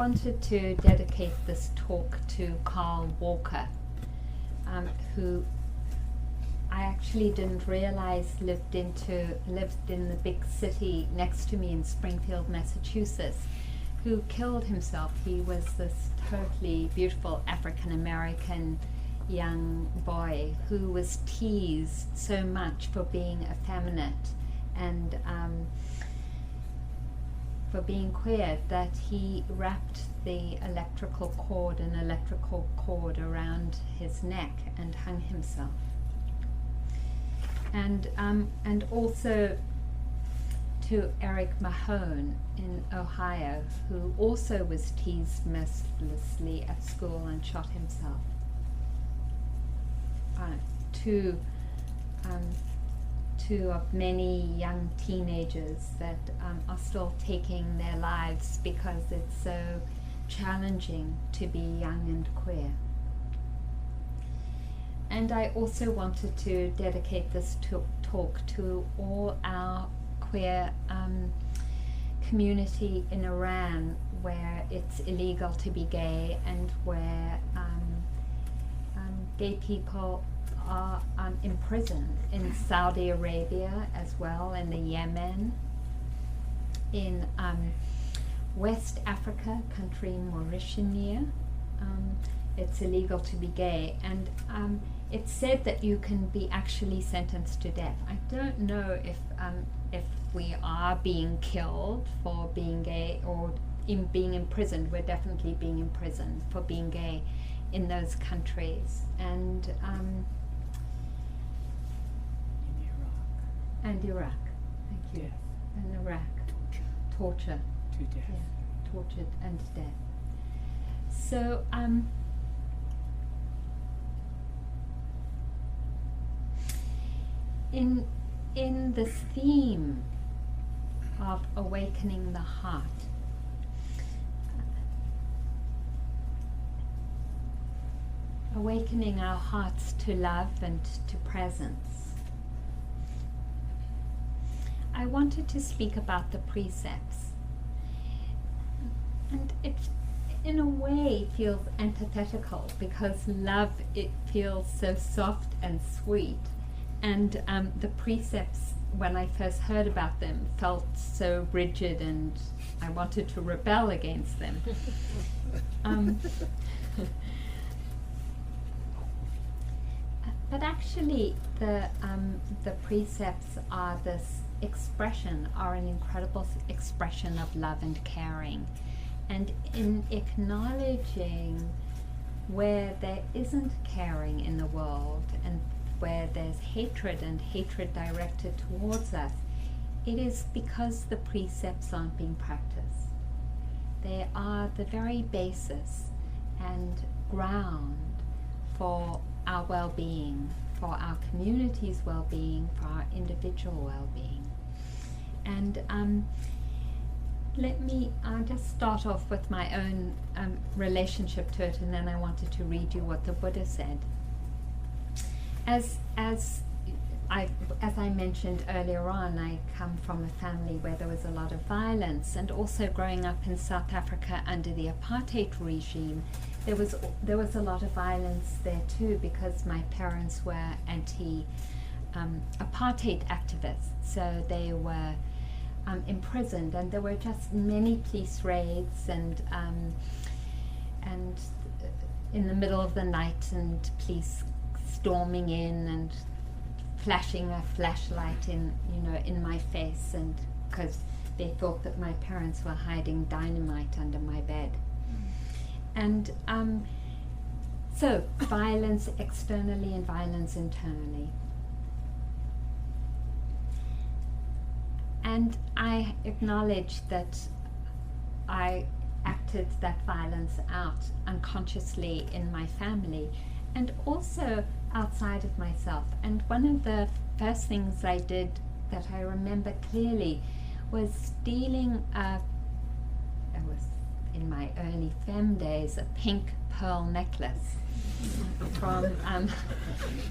wanted to dedicate this talk to Carl Walker, who I actually didn't realize lived in the big city next to me in Springfield, Massachusetts, who killed himself. He was this totally beautiful African-American young boy who was teased so much for being effeminate and for being queer that he wrapped an electrical cord around his neck and hung himself. And also to Eric Mahone in Ohio, who also was teased mercilessly at school and shot himself. Two of many young teenagers that are still taking their lives because it's so challenging to be young and queer. And I also wanted to dedicate this talk to all our queer community in Iran, where it's illegal to be gay and where gay people are imprisoned in Saudi Arabia as well, in the Yemen, in West Africa, country Mauritania. It's illegal to be gay, and it's said that you can be actually sentenced to death. I don't know if we are being killed for being gay or being imprisoned. We're definitely being imprisoned for being gay in those countries, and Iraq. Thank you. Death. And Iraq. Torture. To death. Yeah, tortured and death. So in this theme of awakening the heart, awakening our hearts to love and to presence, I wanted to speak about the precepts. And it, in a way, feels antithetical because love, it feels so soft and sweet. And the precepts, when I first heard about them, felt so rigid and I wanted to rebel against them. But actually, the precepts are an incredible expression of love and caring. And in acknowledging where there isn't caring in the world and where there's hatred and hatred directed towards us, it is because the precepts aren't being practiced. They are the very basis and ground for our well-being, for our community's well-being, for our individual well-being. And let me just start off with my own relationship to it, and then I wanted to read you what the Buddha said. As I mentioned earlier on, I come from a family where there was a lot of violence, and also growing up in South Africa under the apartheid regime, there was a lot of violence there too, because my parents were anti-apartheid activists, so they were imprisoned, and there were just many police raids and in the middle of the night, and police storming in and flashing a flashlight in my face, and because they thought that my parents were hiding dynamite under my bed. And so violence externally and violence internally. And I acknowledge that I acted that violence out unconsciously in my family and also outside of myself. And one of the first things I did that I remember clearly was stealing it was in my early femme days, a pink pearl necklace from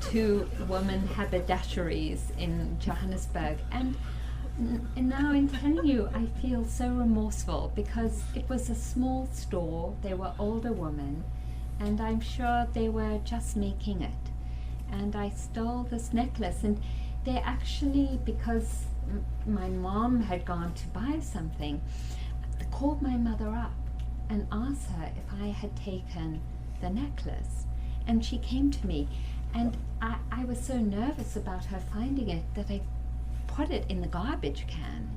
two women haberdasheries in Johannesburg. And And now in telling you, I feel so remorseful because it was a small store, they were older women, and I'm sure they were just making it. And I stole this necklace, and they actually, because my mom had gone to buy something, called my mother up and asked her if I had taken the necklace. And she came to me, and I was so nervous about her finding it that I put it in the garbage can,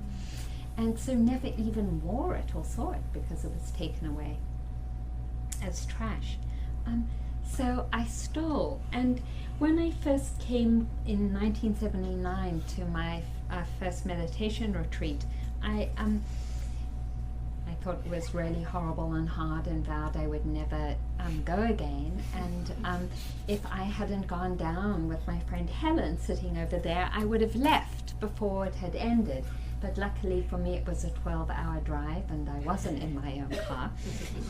and so never even wore it or saw it because it was taken away as trash. So I stole, and when I first came in 1979 to my first meditation retreat, I thought it was really horrible and hard and vowed I would never go again. And if I hadn't gone down with my friend Helen sitting over there, I would have left before it had ended. But luckily for me, it was a 12-hour drive and I wasn't in my own car.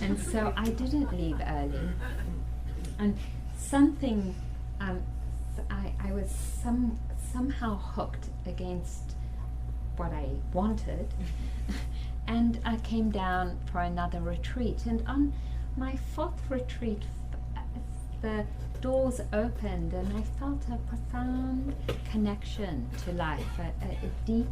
And so I didn't leave early. And something, I was somehow hooked against what I wanted. And I came down for another retreat, and on my fourth retreat the doors opened and I felt a profound connection to life, a deep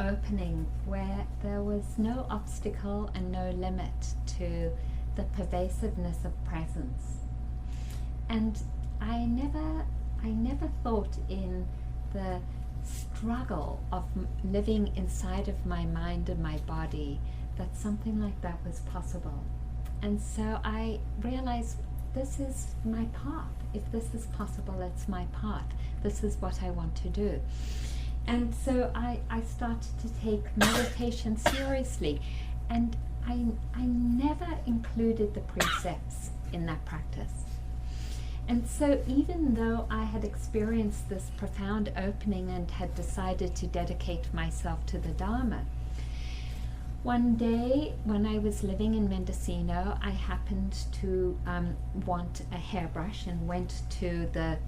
opening where there was no obstacle and no limit to the pervasiveness of presence. And I never thought in the struggle of living inside of my mind and my body that something like that was possible. And so I realized this is my path. If this is possible, it's my path. This is what I want to do. And so I started to take meditation seriously, and I never included the precepts in that practice. And so even though I had experienced this profound opening and had decided to dedicate myself to the Dharma, one day when I was living in Mendocino, I happened to want a hairbrush and went to the,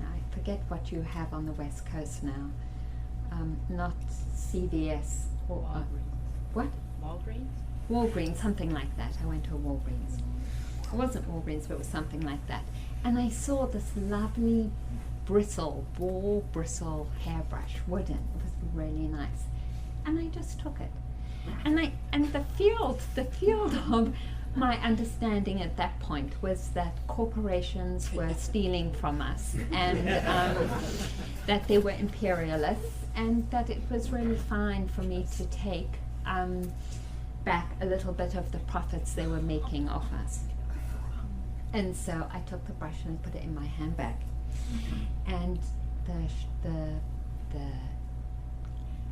I forget what you have on the West Coast now, not CVS or what? Walgreens? Walgreens, something like that. I went to a Walgreens. It wasn't Walgreens, but it was something like that. And I saw this lovely ball bristle hairbrush, wooden. It was really nice. And I just took it. And the field of my understanding at that point was that corporations were stealing from us, and that they were imperialists, and that it was really fine for me to take back a little bit of the profits they were making off us. And so I took the brush and I put it in my handbag. And the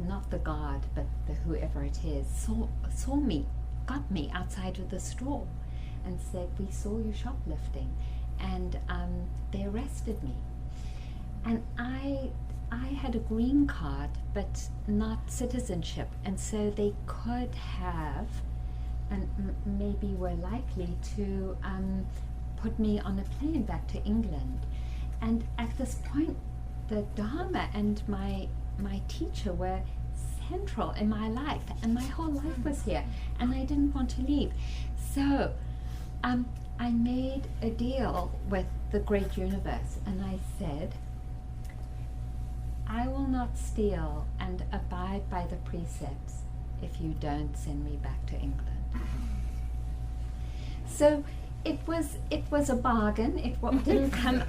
not the guard, but the whoever it is, saw me, got me outside of the store and said, "We saw you shoplifting." And they arrested me. And I had a green card, but not citizenship. And so they could have, and maybe were likely to, put me on a plane back to England. And at this point, the Dharma and my teacher were central in my life, and my whole life was here, and I didn't want to leave. So I made a deal with the great universe, and I said, I will not steal and abide by the precepts if you don't send me back to England. So it was a bargain. It didn't come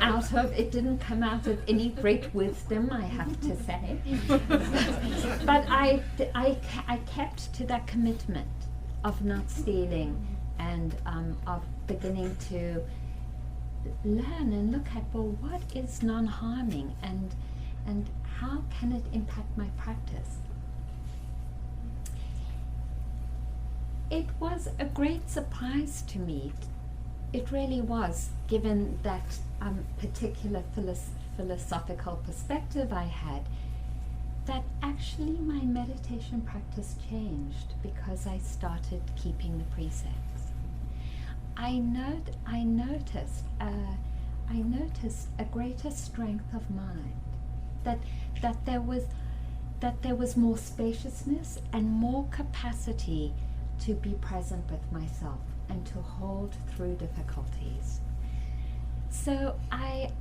out of any great wisdom, I have to say. But I kept to that commitment of not stealing, and of beginning to learn and look at, well, what is non-harming, and how can it impact my practice? It was a great surprise to me. It really was, given that particular philosophical perspective I had, that actually my meditation practice changed because I started keeping the precepts. I noticed a greater strength of mind, that there was that there was more spaciousness and more capacity to be present with myself and to hold through difficulties. So I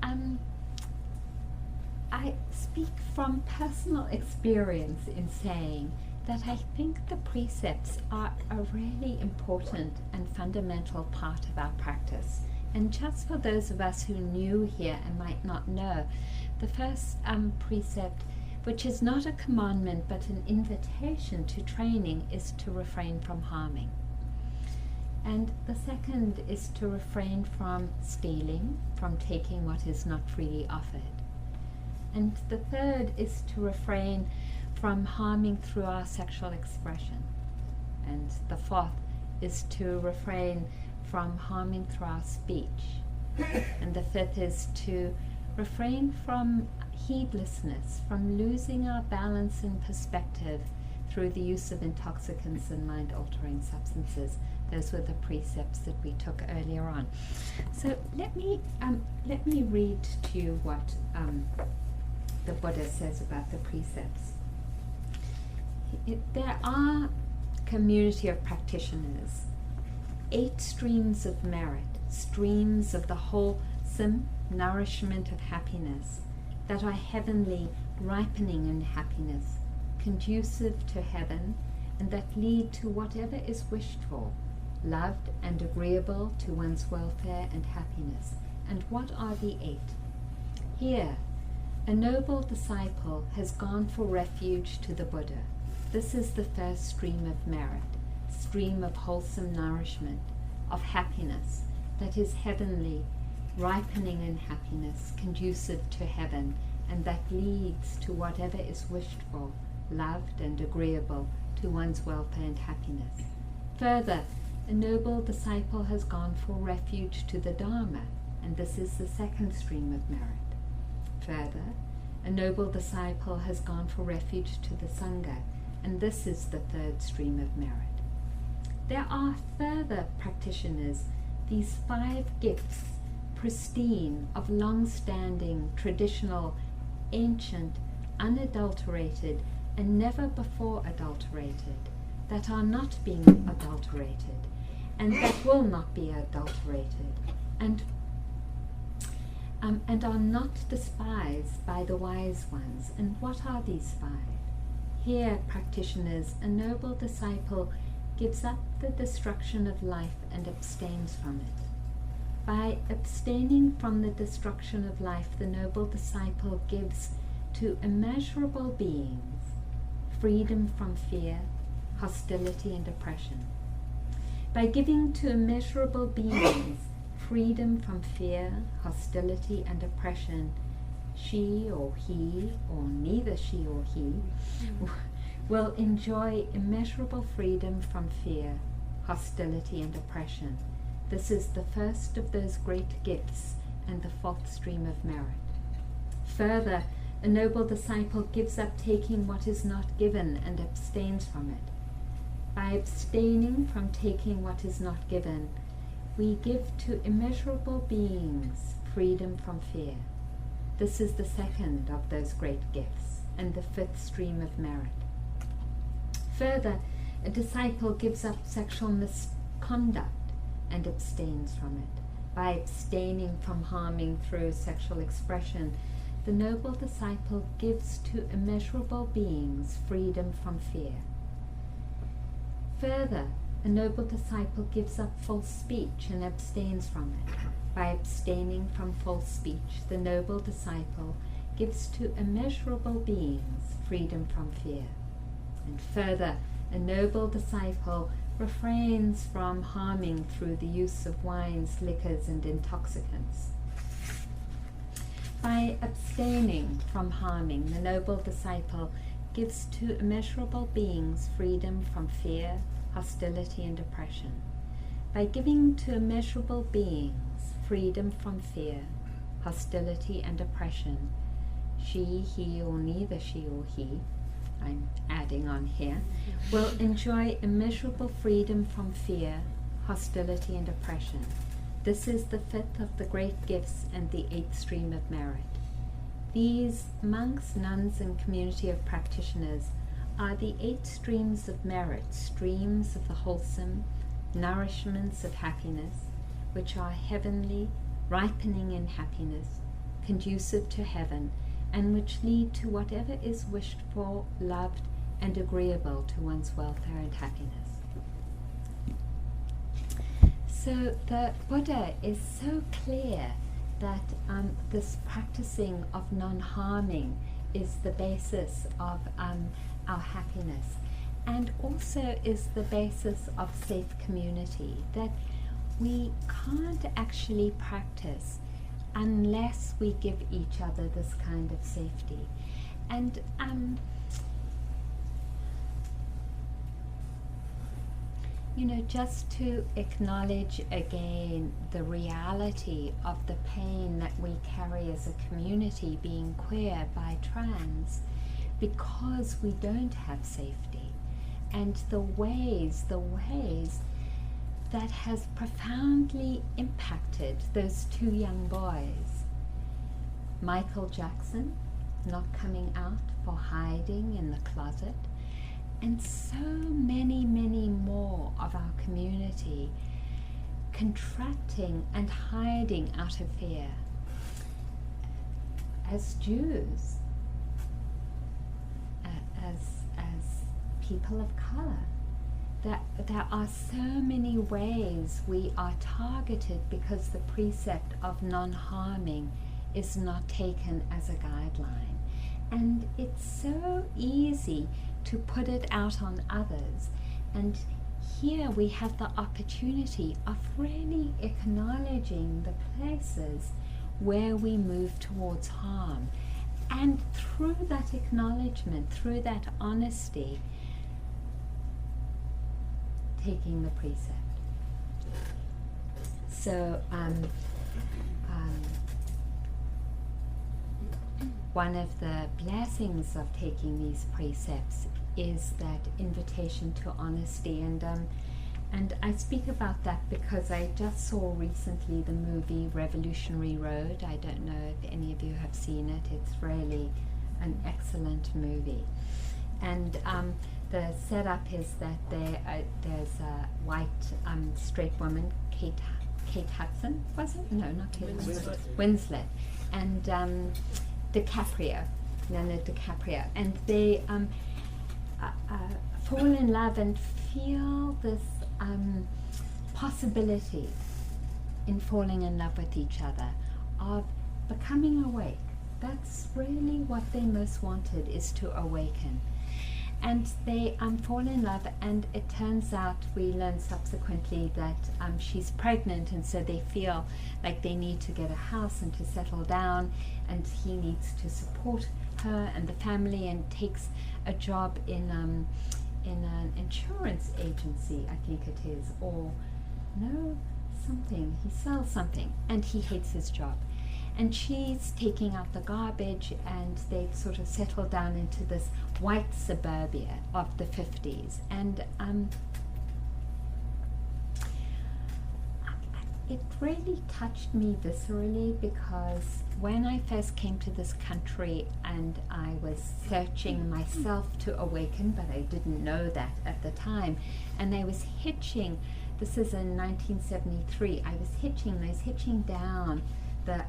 speak from personal experience in saying that I think the precepts are a really important and fundamental part of our practice. And just for those of us who are new here and might not know, the first precept, which is not a commandment but an invitation to training, is to refrain from harming. And the second is to refrain from stealing, from taking what is not freely offered. And the third is to refrain from harming through our sexual expression. And the fourth is to refrain from harming through our speech. And the fifth is to refrain from heedlessness, from losing our balance and perspective through the use of intoxicants and mind-altering substances. Those were the precepts that we took earlier on. So let me read to you what the Buddha says about the precepts. There are community of practitioners, 8 streams of merit, streams of the wholesome nourishment of happiness that are heavenly, ripening in happiness, conducive to heaven, and that lead to whatever is wished for, loved and agreeable to one's welfare and happiness. And what are the 8? Here, a noble disciple has gone for refuge to the Buddha. This is the first stream of merit, stream of wholesome nourishment, of happiness that is heavenly, ripening in happiness, conducive to heaven, and that leads to whatever is wished for, loved and agreeable to one's welfare and happiness. Further, a noble disciple has gone for refuge to the Dharma, and this is the second stream of merit. Further, a noble disciple has gone for refuge to the Sangha, and this is the third stream of merit. There are further practitioners, these 5 gifts, pristine, of long-standing, traditional, ancient, unadulterated, and never before adulterated, that are not being adulterated, and that will not be adulterated, and are not despised by the wise ones. And what are these 5? Here, practitioners, a noble disciple gives up the destruction of life and abstains from it. By abstaining from the destruction of life, the noble disciple gives to immeasurable beings freedom from fear, hostility, and oppression. By giving to immeasurable beings freedom from fear, hostility, and oppression, she or he, or neither she or he, will enjoy immeasurable freedom from fear, hostility, and oppression. This is the first of those great gifts and the 4th stream of merit. Further, a noble disciple gives up taking what is not given and abstains from it. By abstaining from taking what is not given, we give to immeasurable beings freedom from fear. This is the second of those great gifts and the 5th stream of merit. Further, a disciple gives up sexual misconduct and abstains from it. By abstaining from harming through sexual expression, the noble disciple gives to immeasurable beings freedom from fear. Further, a noble disciple gives up false speech and abstains from it. By abstaining from false speech, the noble disciple gives to immeasurable beings freedom from fear. And further, a noble disciple refrains from harming through the use of wines, liquors, and intoxicants. By abstaining from harming, the noble disciple gives to immeasurable beings freedom from fear, hostility, and oppression. By giving to immeasurable beings freedom from fear, hostility, and oppression, she, he, or neither she or he, I'm adding on here, will enjoy immeasurable freedom from fear, hostility, and oppression. This is the 5th of the great gifts and the 8th stream of merit. These monks, nuns, and community of practitioners are the 8 streams of merit, streams of the wholesome, nourishments of happiness, which are heavenly, ripening in happiness, conducive to heaven, and which lead to whatever is wished for, loved, and agreeable to one's welfare and happiness. So the Buddha is so clear that this practicing of non-harming is the basis of our happiness, and also is the basis of safe community, that we can't actually practice unless we give each other this kind of safety. And just to acknowledge again the reality of the pain that we carry as a community, being queer, bi, trans, because we don't have safety, and the ways that has profoundly impacted those 2 young boys. Michael Jackson not coming out for hiding in the closet, and so many, many more of our community contracting and hiding out of fear. As Jews, as people of color, there are so many ways we are targeted because the precept of non-harming is not taken as a guideline. And it's so easy to put it out on others. And here we have the opportunity of really acknowledging the places where we move towards harm. And through that acknowledgement, through that honesty, taking the precept. So one of the blessings of taking these precepts is that invitation to honesty, and I speak about that because I just saw recently the movie Revolutionary Road. I don't know if any of you have seen it. It's really an excellent movie. And the setup is that there's a white straight woman, Kate Hudson, was it? No, not Kate Hudson. Winslet. And Leonardo DiCaprio. And they fall in love and feel this possibility in falling in love with each other, of becoming awake. That's really what they most wanted, is to awaken. And they fall in love, and it turns out, we learn subsequently, that she's pregnant, and so they feel like they need to get a house and to settle down, and he needs to support her and the family, and takes a job in an insurance agency, I think it is, or no, something, he sells something, and he hates his job. And she's taking out the garbage, and they sort of settle down into this white suburbia of the 50s. And it really touched me viscerally, because when I first came to this country and I was searching myself to awaken, but I didn't know that at the time, and I was hitching, this is in 1973, I was hitching down the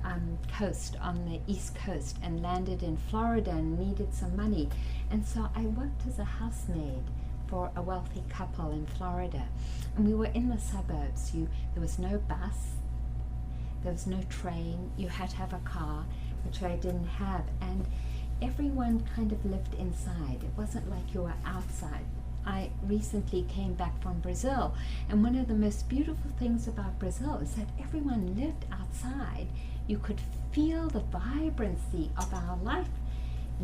coast, on the East Coast, and landed in Florida and needed some money. And so I worked as a housemaid for a wealthy couple in Florida. And we were in the suburbs. There was no bus, there was no train, you had to have a car, which I didn't have. And everyone kind of lived inside. It wasn't like you were outside. I recently came back from Brazil, and one of the most beautiful things about Brazil is that everyone lived outside. You could feel the vibrancy of our life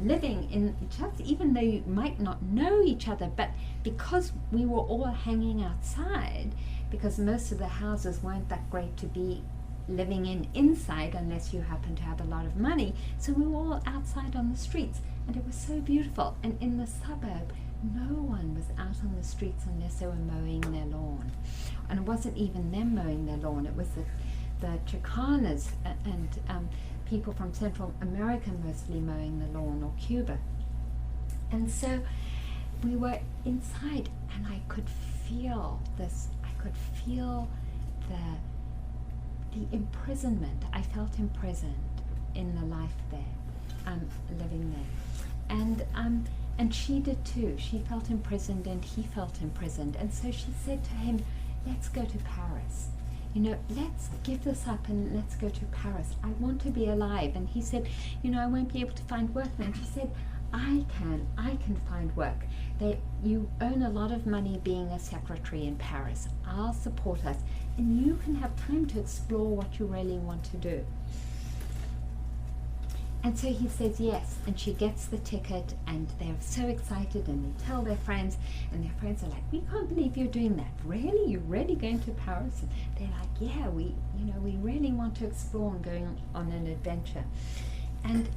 living in, just even though you might not know each other, but because we were all hanging outside, because most of the houses weren't that great to be living inside unless you happen to have a lot of money, so we were all outside on the streets, and it was so beautiful. And in the suburb, no one was out on the streets unless they were mowing their lawn. And it wasn't even them mowing their lawn, it was the Chicanas and people from Central America mostly mowing the lawn, or Cuba. And so we were inside, and I could feel this, I could feel the imprisonment. I felt imprisoned in the life there, living there. And she did too. She felt imprisoned and he felt imprisoned. And so she said to him, let's go to Paris. You know, let's give this up and let's go to Paris. I want to be alive. And he said, you know, I won't be able to find work. And she said, I can find work. You earn a lot of money being a secretary in Paris. I'll support us. And you can have time to explore what you really want to do. And so he says yes, and she gets the ticket, and they're so excited, and they tell their friends, and their friends are like, we can't believe you're doing that. Really? You're really going to Paris? And they're like, yeah, we really want to explore and going on an adventure. And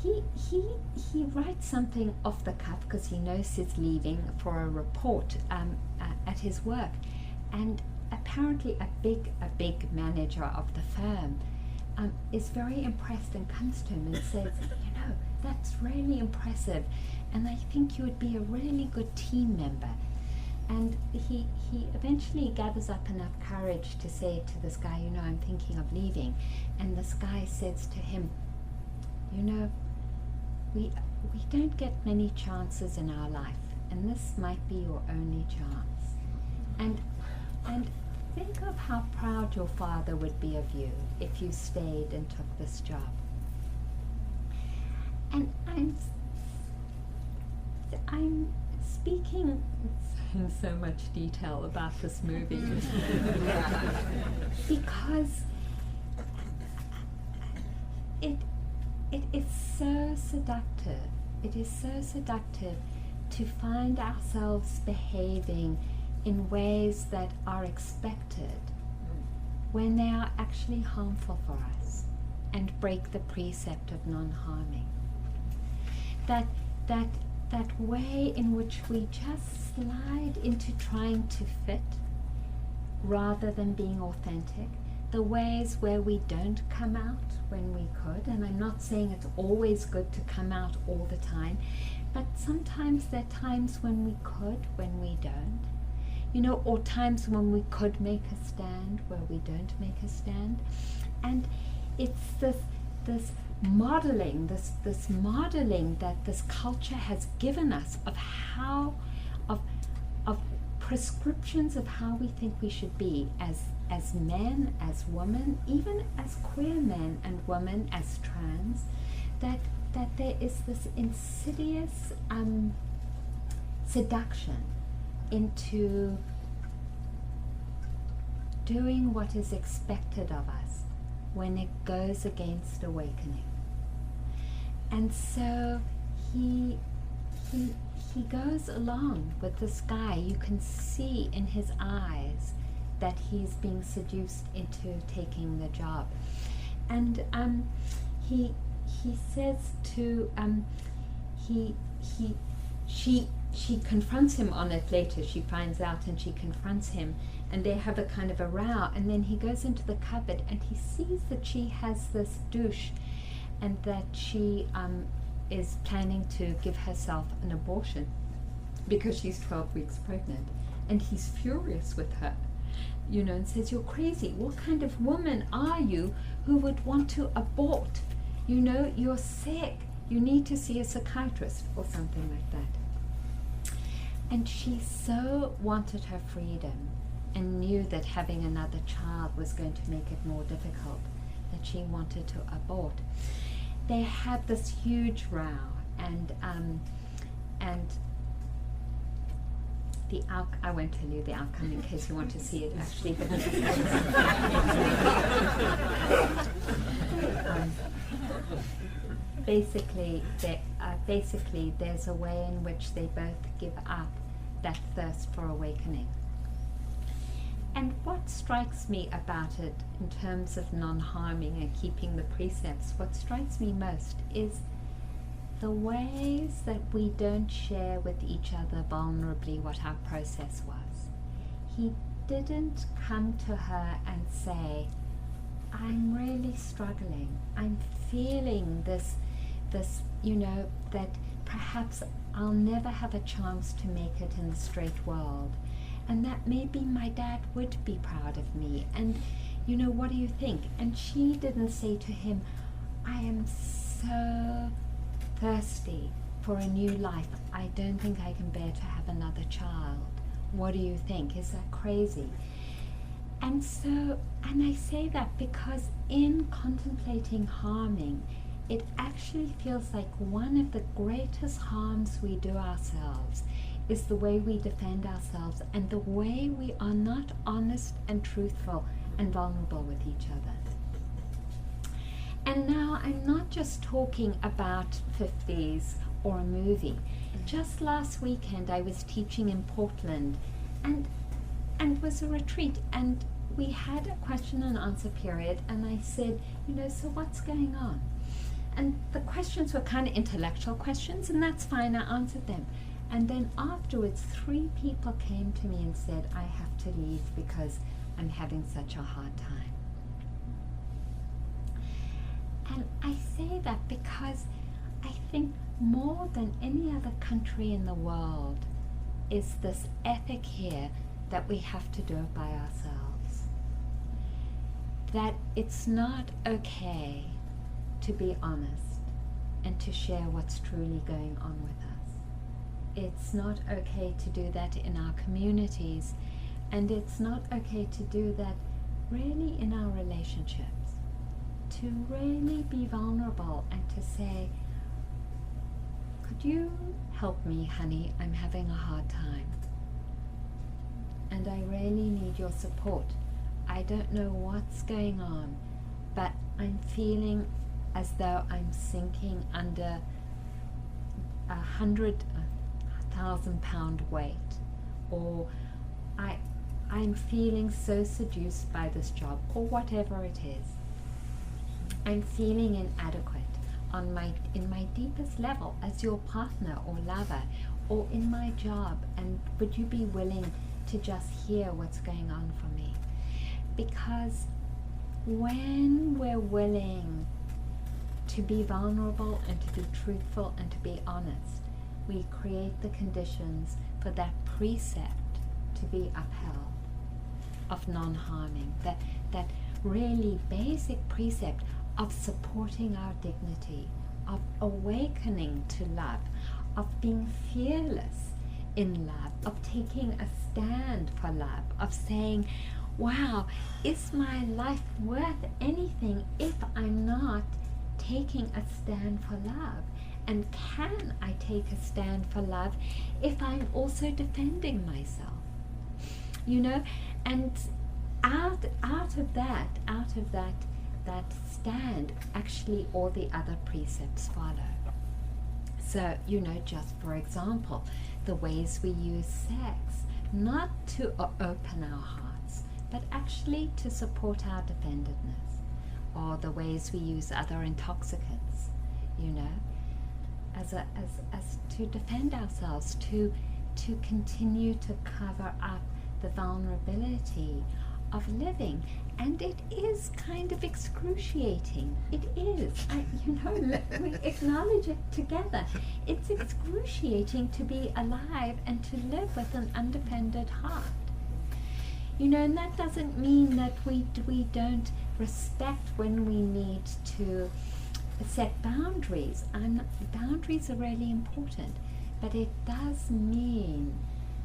he writes something off the cuff because he knows he's leaving for a report at his work. And apparently a big manager of the firm is very impressed and comes to him and says, you know, that's really impressive, and I think you would be a really good team member. And he eventually gathers up enough courage to say to this guy, you know, I'm thinking of leaving. And this guy says to him, you know, we don't get many chances in our life, and this might be your only chance. And think of how proud your father would be of you if you stayed and took this job. And I'm speaking in so much detail about this movie because it is so seductive. It is so seductive to find ourselves behaving in ways that are expected when they are actually harmful for us and break the precept of non-harming. That way in which we just slide into trying to fit rather than being authentic, the ways where we don't come out when we could, and I'm not saying it's always good to come out all the time, but sometimes there are times when we could, when we don't. You know, or times when we could make a stand where we don't make a stand. And it's this modeling that this culture has given us of how, of prescriptions of how we think we should be as men, as women, even as queer men and women, as trans, that there is this insidious seduction into doing what is expected of us when it goes against awakening. And so he goes along with this guy. You can see in his eyes that he's being seduced into taking the job. And he says to she confronts him on it later. She finds out and she confronts him, and they have a kind of a row, and then he goes into the cupboard and he sees that she has this douche and that she is planning to give herself an abortion because she's 12 weeks pregnant. And he's furious with her, you know, and says, you're crazy. What kind of woman are you who would want to abort? You know, you're sick. You need to see a psychiatrist or something like that. And she so wanted her freedom and knew that having another child was going to make it more difficult, that she wanted to abort. They had this huge row, and I won't tell you the outcome in case you want to see it actually. Basically, there's a way in which they both give up that thirst for awakening. And what strikes me about it in terms of non-harming and keeping the precepts, what strikes me most is the ways that we don't share with each other vulnerably what our process was. He didn't come to her and say, I'm really struggling. I'm feeling this, that perhaps I'll never have a chance to make it in the straight world, and that maybe my dad would be proud of me, and what do you think? And she didn't say to him, I am so thirsty for a new life. I don't think I can bear to have another child. What do you think? Is that crazy? And I say that because in contemplating harming, it actually feels like one of the greatest harms we do ourselves is the way we defend ourselves and the way we are not honest and truthful and vulnerable with each other. And now I'm not just talking about 50s or a movie. Just last weekend I was teaching in Portland and was a retreat, and we had a question and answer period, and I said, so what's going on? And the questions were kind of intellectual questions, and that's fine, I answered them. And then afterwards 3 people came to me and said, I have to leave because I'm having such a hard time. And I say that because I think more than any other country in the world is this ethic here that we have to do it by ourselves. That it's not okay to be honest and to share what's truly going on with us. It's not okay to do that in our communities, and it's not okay to do that really in our relationships. To really be vulnerable and to say, could you help me, honey? I'm having a hard time. And I really need your support. I don't know what's going on, but I'm feeling as though I'm sinking under 100,000 pound weight, or I'm feeling so seduced by this job, or whatever it is. I'm feeling inadequate in my deepest level as your partner or lover, or in my job, and would you be willing to just hear what's going on for me? Because when we're willing to be vulnerable and to be truthful and to be honest, we create the conditions for that precept to be upheld of non-harming, that really basic precept of supporting our dignity, of awakening to love, of being fearless in love, of taking a stand for love, of saying, wow, is my life worth anything if I'm not taking a stand for love? And can I take a stand for love if I'm also defending myself? And out of that stand, actually all the other precepts follow. So, just for example, the ways we use sex, not to open our hearts, but actually to support our defendedness, or the ways we use other intoxicants, as to defend ourselves, to continue to cover up the vulnerability of living. And it is kind of excruciating. It is. We acknowledge it together. It's excruciating to be alive and to live with an undefended heart. And that doesn't mean that we don't respect when we need to set boundaries. Boundaries are really important, but it does mean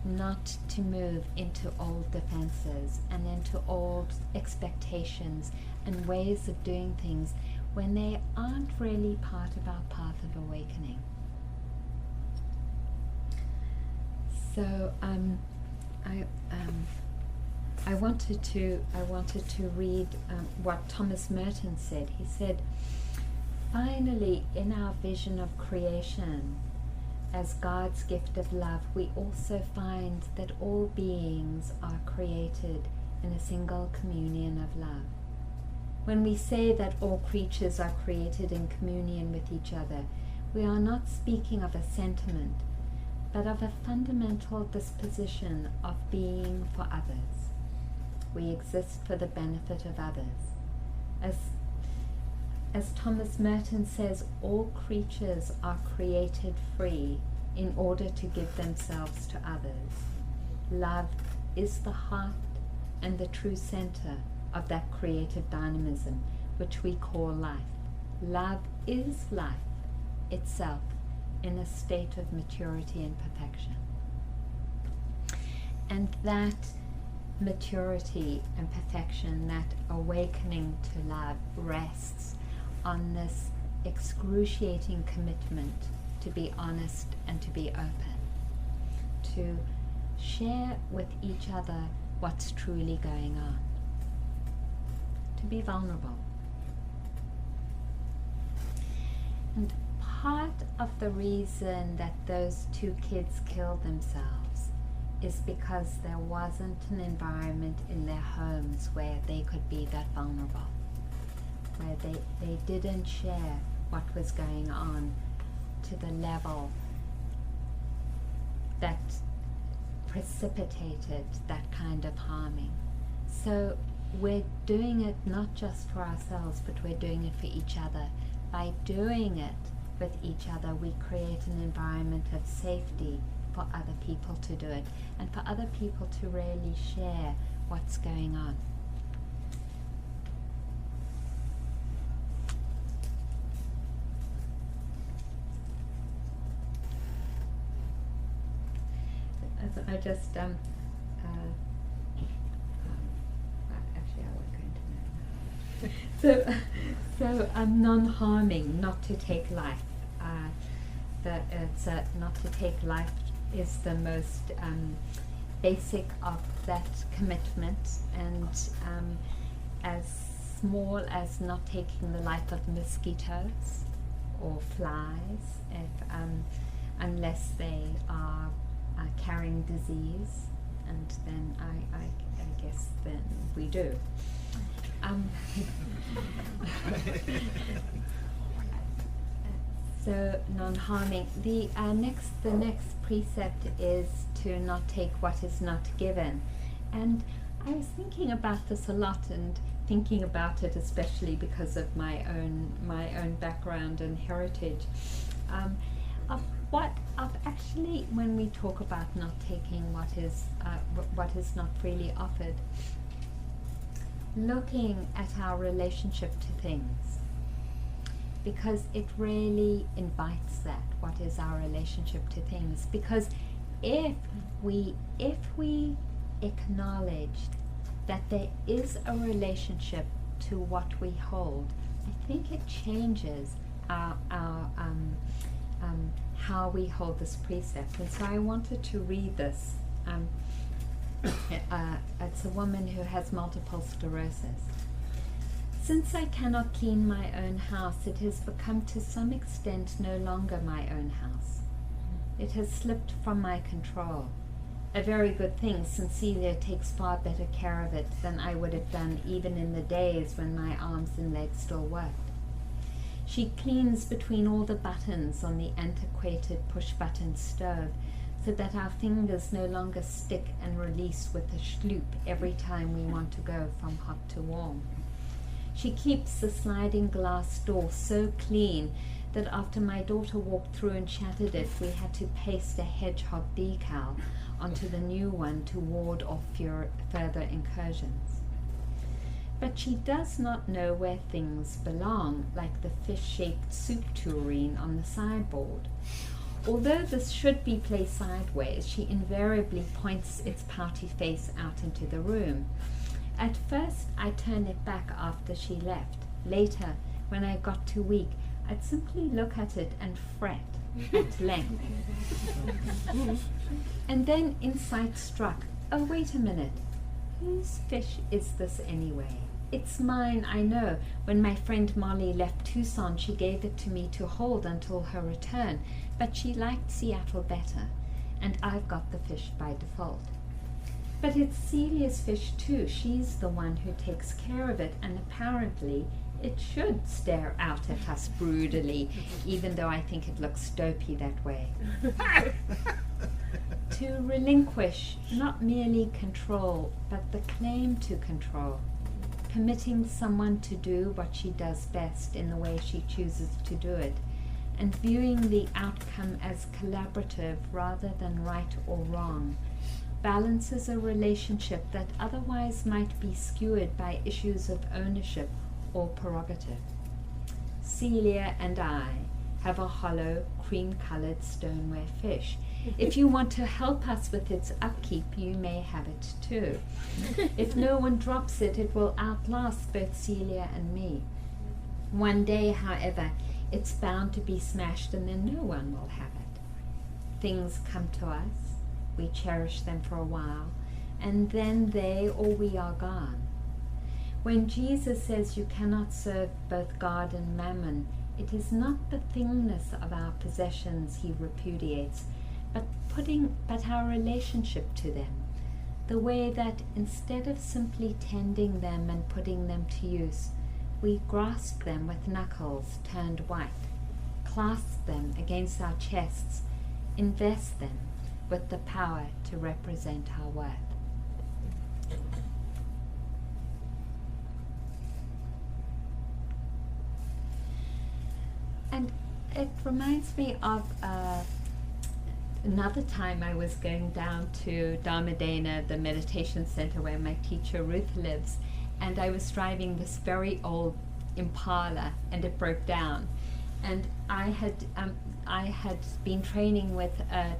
not to move into old defenses and into old expectations and ways of doing things when they aren't really part of our path of awakening. So I wanted to read what Thomas Merton said. He said, finally, in our vision of creation as God's gift of love, we also find that all beings are created in a single communion of love. When we say that all creatures are created in communion with each other, we are not speaking of a sentiment, but of a fundamental disposition of being for others. We exist for the benefit of others, As Thomas Merton says, all creatures are created free in order to give themselves to others. Love is the heart and the true center of that creative dynamism which we call life. Love is life itself in a state of maturity and perfection. And that maturity and perfection, that awakening to love, rests on this excruciating commitment to be honest and to be open, to share with each other what's truly going on, to be vulnerable. And part of the reason that those two kids killed themselves is because there wasn't an environment in their homes where they could be that vulnerable, where they didn't share what was going on to the level that precipitated that kind of harming. So we're doing it not just for ourselves, but we're doing it for each other. By doing it with each other, we create an environment of safety for other people to do it, and for other people to really share what's going on. I just actually I was going to know. So non-harming, not to take life. Not to take life is the most basic of that commitment, and as small as not taking the life of mosquitoes or flies, unless they are carrying disease, and then I guess then we do. So non-harming. The next precept is to not take what is not given, and I was thinking about this a lot, and thinking about it especially because of my own background and heritage. Actually, when we talk about not taking what is not freely offered, looking at our relationship to things, because it really invites that. What is our relationship to things? Because if we acknowledge that there is a relationship to what we hold, I think it changes our how we hold this precept. And so I wanted to read this. It's a woman who has multiple sclerosis. Since I cannot clean my own house, it has become to some extent no longer my own house. It has slipped from my control. A very good thing, since Celia takes far better care of it than I would have done even in the days when my arms and legs still worked. She cleans between all the buttons on the antiquated push-button stove, so that our fingers no longer stick and release with a schloop every time we want to go from hot to warm. She keeps the sliding glass door so clean that after my daughter walked through and shattered it, we had to paste a hedgehog decal onto the new one to ward off further incursions. But she does not know where things belong, like the fish-shaped soup tureen on the sideboard. Although this should be placed sideways, she invariably points its pouty face out into the room. At first, I turned it back after she left. Later, when I got too weak, I'd simply look at it and fret at length. And then insight struck. Oh, wait a minute. Whose fish is this anyway? It's mine, I know. When my friend Molly left Tucson, she gave it to me to hold until her return, but she liked Seattle better, and I've got the fish by default. But it's Celia's fish too. She's the one who takes care of it, and apparently it should stare out at us broodily, even though I think it looks dopey that way. To relinquish not merely control, but the claim to control. permitting someone to do what she does best in the way she chooses to do it, and viewing the outcome as collaborative rather than right or wrong, balances a relationship that otherwise might be skewered by issues of ownership or prerogative. Celia and I have a hollow, cream-colored stoneware fish. If you want to help us with its upkeep, you may have it too. If no one drops it, it will outlast both Celia and me. One day, however, it's bound to be smashed, and then no one will have it. Things come to us, we cherish them for a while, and then they or we are gone. When Jesus says you cannot serve both God and mammon, it is not the thingness of our possessions he repudiates, but our relationship to them, the way that instead of simply tending them and putting them to use, we grasp them with knuckles turned white, clasp them against our chests, invest them with the power to represent our worth. And it reminds me of another time I was going down to Dharmadena, the meditation center where my teacher Ruth lives, and I was driving this very old Impala, and it broke down. And I had been training with a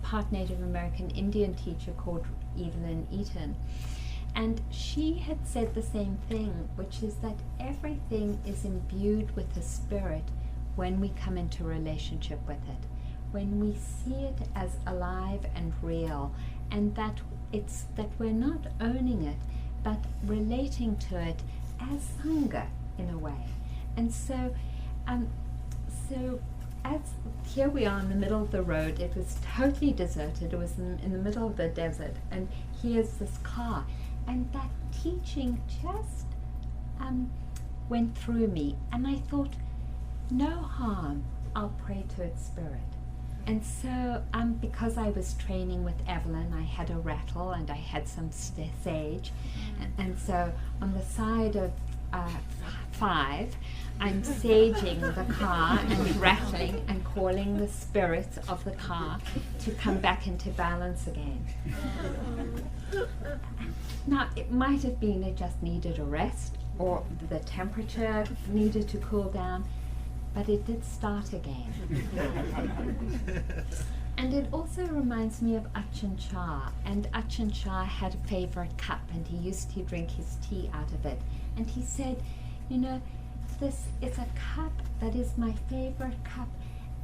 part Native American Indian teacher called Evelyn Eaton, and she had said the same thing, which is that everything is imbued with the spirit when we come into relationship with it, when we see it as alive and real, and that we're not owning it, but relating to it as Sangha in a way. And so as here we are in the middle of the road, it was totally deserted, it was in the middle of the desert, and here's this car, and that teaching just went through me, and I thought, no harm, I'll pray to its spirit. And so because I was training with Evelyn, I had a rattle and I had some sage, and so on the side of 5, I'm saging the car and rattling and calling the spirits of the car to come back into balance again. Now, it might have been it just needed a rest, or the temperature needed to cool down, but it did start again. And it also reminds me of Achin Chah, and Achin Chah had a favorite cup, and he used to drink his tea out of it. And he said, you know, this is a cup that is my favorite cup,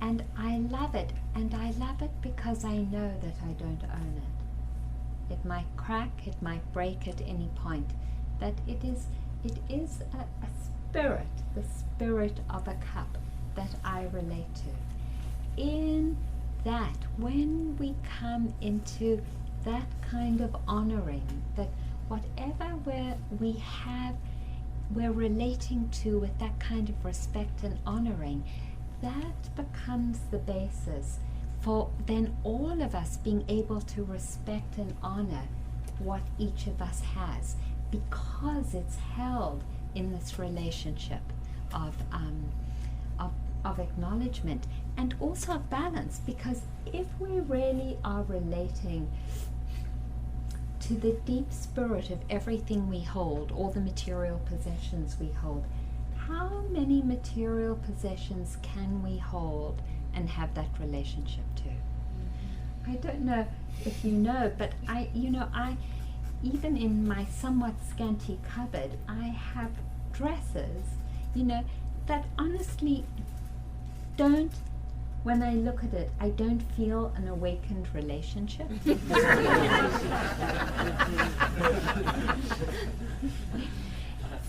and I love it, and I love it because I know that I don't own it. It might crack, it might break at any point, that it is a spirit, the spirit of a cup that I relate to. In that, when we come into that kind of honoring, that whatever we're relating to with that kind of respect and honoring, that becomes the basis for then all of us being able to respect and honor what each of us has, because it's held in this relationship of acknowledgement and also of balance. Because if we really are relating to the deep spirit of everything we hold, all the material possessions we hold, how many material possessions can we hold and have that relationship to? I don't know if you know, but I even in my somewhat scanty cupboard, I have dresses, that honestly don't, when I look at it, I don't feel an awakened relationship. It's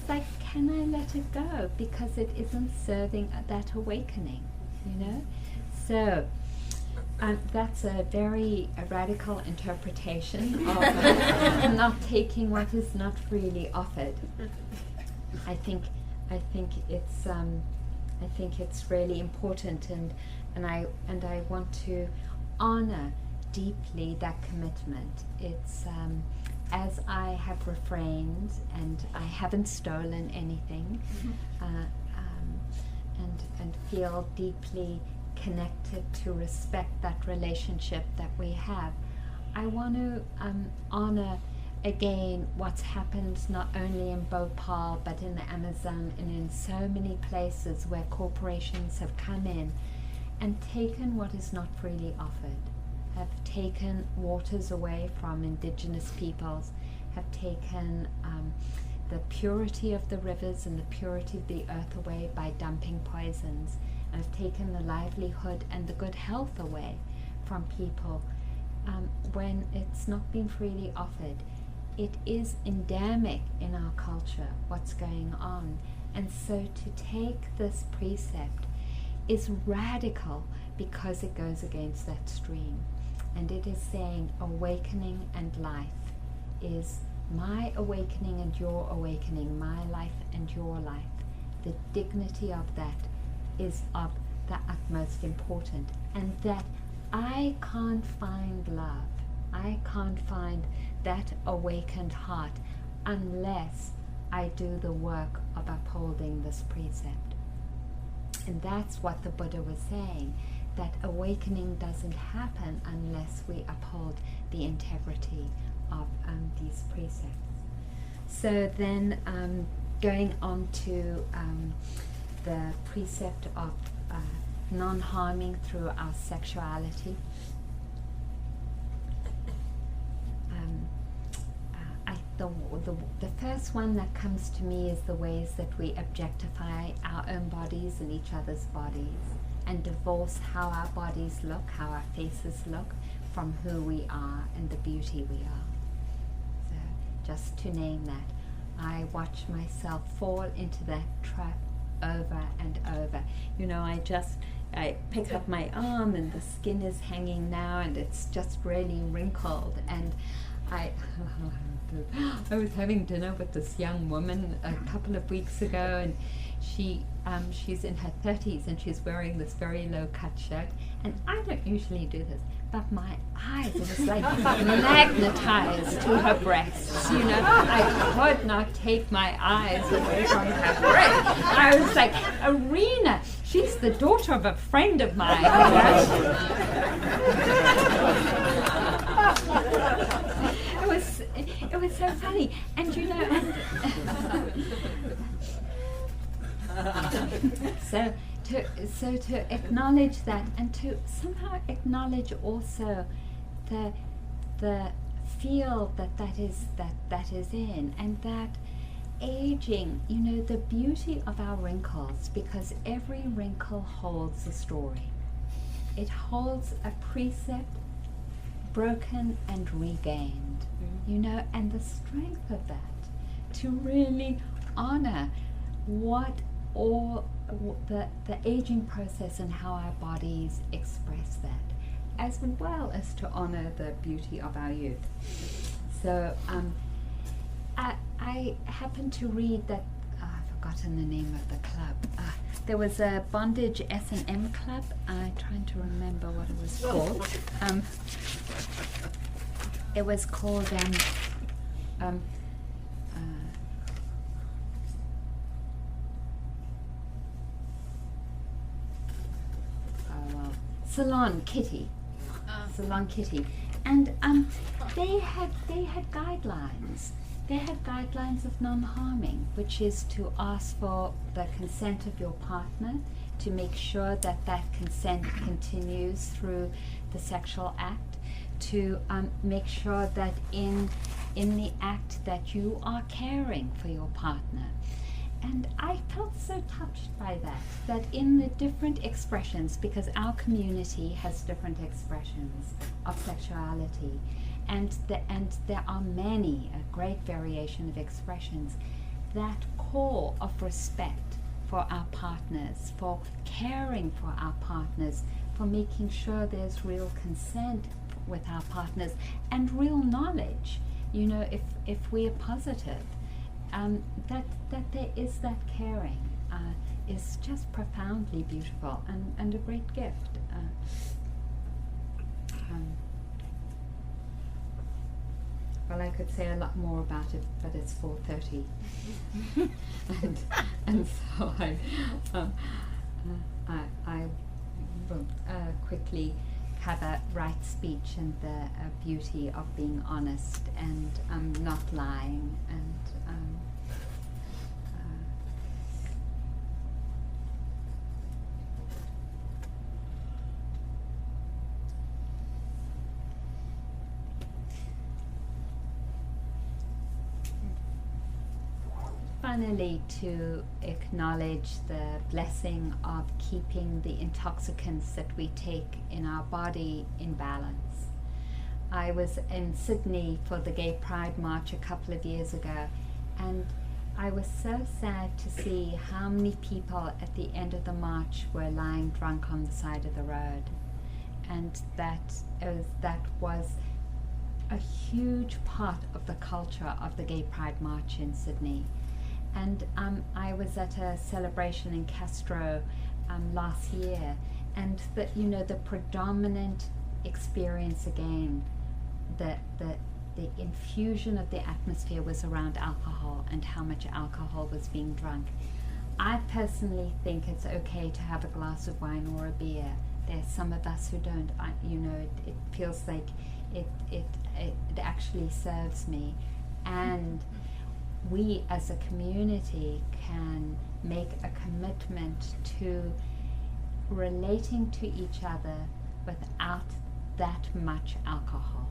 like, can I let it go? Because it isn't serving that awakening, So, that's a very radical interpretation of not taking what is not really offered. I think it's really important, and I want to honor deeply that commitment. It's as I have refrained and I haven't stolen anything, and feel deeply connected to respect that relationship that we have, I want to honor again what's happened not only in Bhopal but in the Amazon and in so many places where corporations have come in and taken what is not freely offered, have taken waters away from indigenous peoples, have taken the purity of the rivers and the purity of the earth away by dumping poisons, and have taken the livelihood and the good health away from people when it's not been freely offered. It is endemic in our culture what's going on, and so to take this precept is radical because it goes against that stream, and it is saying awakening and life is my awakening and your awakening, my life and your life. The dignity of that is of the utmost importance, and that I can't find love, I can't find that awakened heart unless I do the work of upholding this precept. And that's what the Buddha was saying, that awakening doesn't happen unless we uphold the integrity of these precepts. So then going on to the precept of non-harming through our sexuality. The first one that comes to me is the ways that we objectify our own bodies and each other's bodies, and divorce how our bodies look, how our faces look, from who we are and the beauty we are. So just to name that, I watch myself fall into that trap over and over. You know, I pick up my arm and the skin is hanging now and it's just really wrinkled, and I was having dinner with this young woman a couple of weeks ago, and she's in her 30s and she's wearing this very low-cut shirt, and I don't usually do this, but my eyes were just like magnetized to her breasts, you know. I could not take my eyes away from her breasts. I was like, Arena, she's the daughter of a friend of mine, you know. It was so funny, and you know, so to acknowledge that, and to somehow acknowledge also the field that is in, and that aging, you know, the beauty of our wrinkles, because every wrinkle holds a story. It holds a precept broken and regained. You know, and the strength of that, to really honor the aging process and how our bodies express that, as well as to honor the beauty of our youth. So I happened to read that, I've forgotten the name of the club. There was a bondage S&M club. I'm trying to remember what it was called. It was called Salon Kitty. Salon Kitty. And they had guidelines. They had guidelines of non-harming, which is to ask for the consent of your partner, to make sure that that consent continues through the sexual act, to make sure that in the act that you are caring for your partner. And I felt so touched by that in the different expressions, because our community has different expressions of sexuality, and there are many, a great variation of expressions, that call of respect for our partners, for caring for our partners, for making sure there's real consent with our partners, and real knowledge, you know, if we are positive, that there is that caring, is just profoundly beautiful and a great gift. Well, I could say a lot more about it, but it's 4:30, and so I will quickly cover right speech and the beauty of being honest and not lying and finally, to acknowledge the blessing of keeping the intoxicants that we take in our body in balance. I was in Sydney for the Gay Pride March a couple of years ago, and I was so sad to see how many people at the end of the march were lying drunk on the side of the road. And that was a huge part of the culture of the Gay Pride March in Sydney. And I was at a celebration in Castro last year, and the predominant experience again, the infusion of the atmosphere was around alcohol and how much alcohol was being drunk. I personally think it's okay to have a glass of wine or a beer. There's some of us who don't. It feels like it actually serves me, and we as a community can make a commitment to relating to each other without that much alcohol,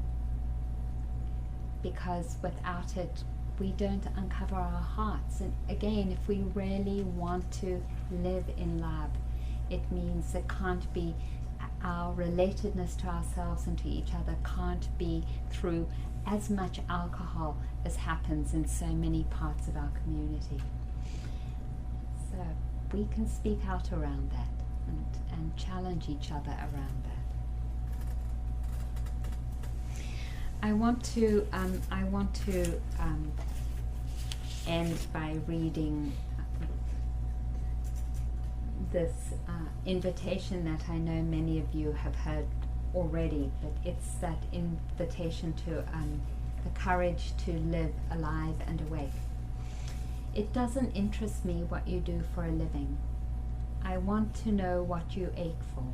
because without it we don't uncover our hearts. And again, if we really want to live in love, it means it can't be our relatedness to ourselves and to each other can't be through as much alcohol as happens in so many parts of our community. So we can speak out around that and challenge each other around that. I want to end by reading this invitation that I know many of you have heard already, but it's that invitation to the courage to live alive and awake. It doesn't interest me what you do for a living. I want to know what you ache for,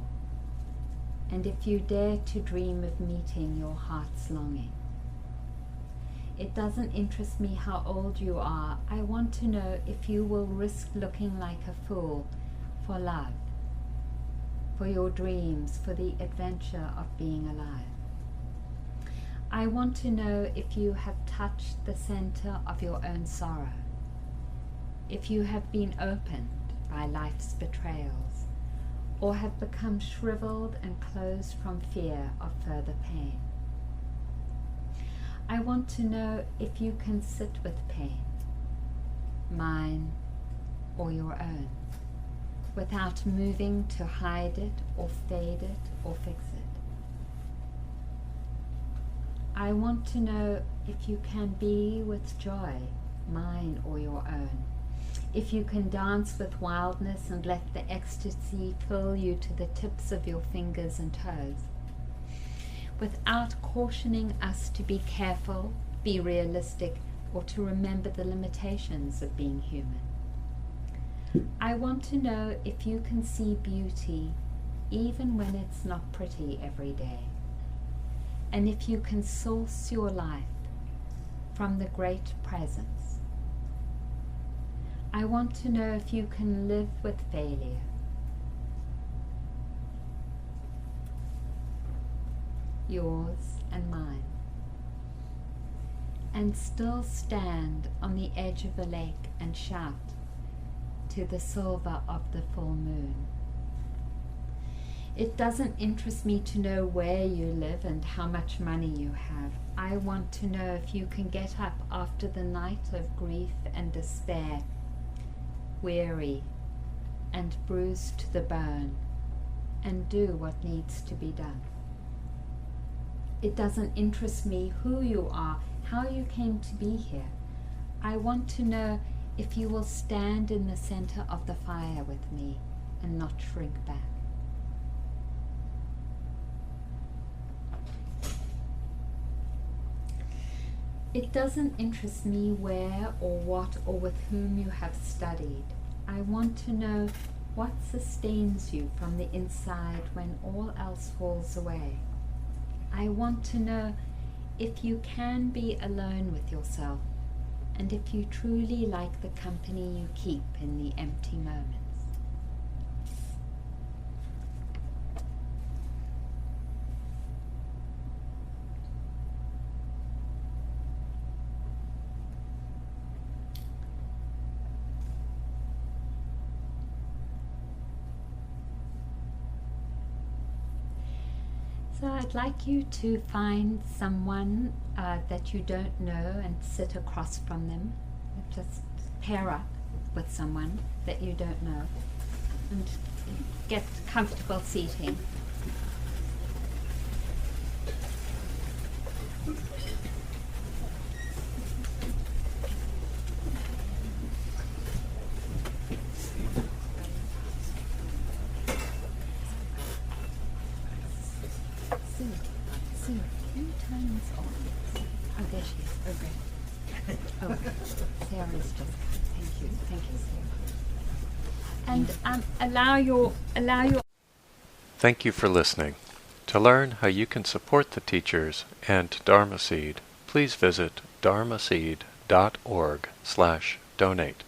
and if you dare to dream of meeting your heart's longing. It doesn't interest me how old you are. I want to know if you will risk looking like a fool for love, for your dreams, for the adventure of being alive. I want to know if you have touched the center of your own sorrow, if you have been opened by life's betrayals, or have become shriveled and closed from fear of further pain. I want to know if you can sit with pain, mine or your own, without moving to hide it or fade it or fix it. I want to know if you can be with joy, mine or your own, if you can dance with wildness and let the ecstasy fill you to the tips of your fingers and toes, without cautioning us to be careful, be realistic, or to remember the limitations of being human. I want to know if you can see beauty even when it's not pretty every day, and if you can source your life from the great presence. I want to know if you can live with failure, yours and mine, and still stand on the edge of a lake and shout to the silver of the full moon. It doesn't interest me to know where you live and how much money you have. I want to know if you can get up after the night of grief and despair, weary and bruised to the bone, and do what needs to be done. It doesn't interest me who you are, how you came to be here. I want to know if you will stand in the center of the fire with me and not shrink back. It doesn't interest me where or what or with whom you have studied. I want to know what sustains you from the inside when all else falls away. I want to know if you can be alone with yourself, and if you truly like the company you keep in the empty moments. So I'd like you to find someone that you don't know and sit across from them. Just pair up with someone that you don't know and get comfortable seating. Sue, can you turn this on? Oh, there she is. Oh, great. Oh, Sarah's just come. Thank you, Sarah. And allow your. Thank you for listening. To learn how you can support the teachers and Dharma Seed, please visit dharmaseed.org/donate.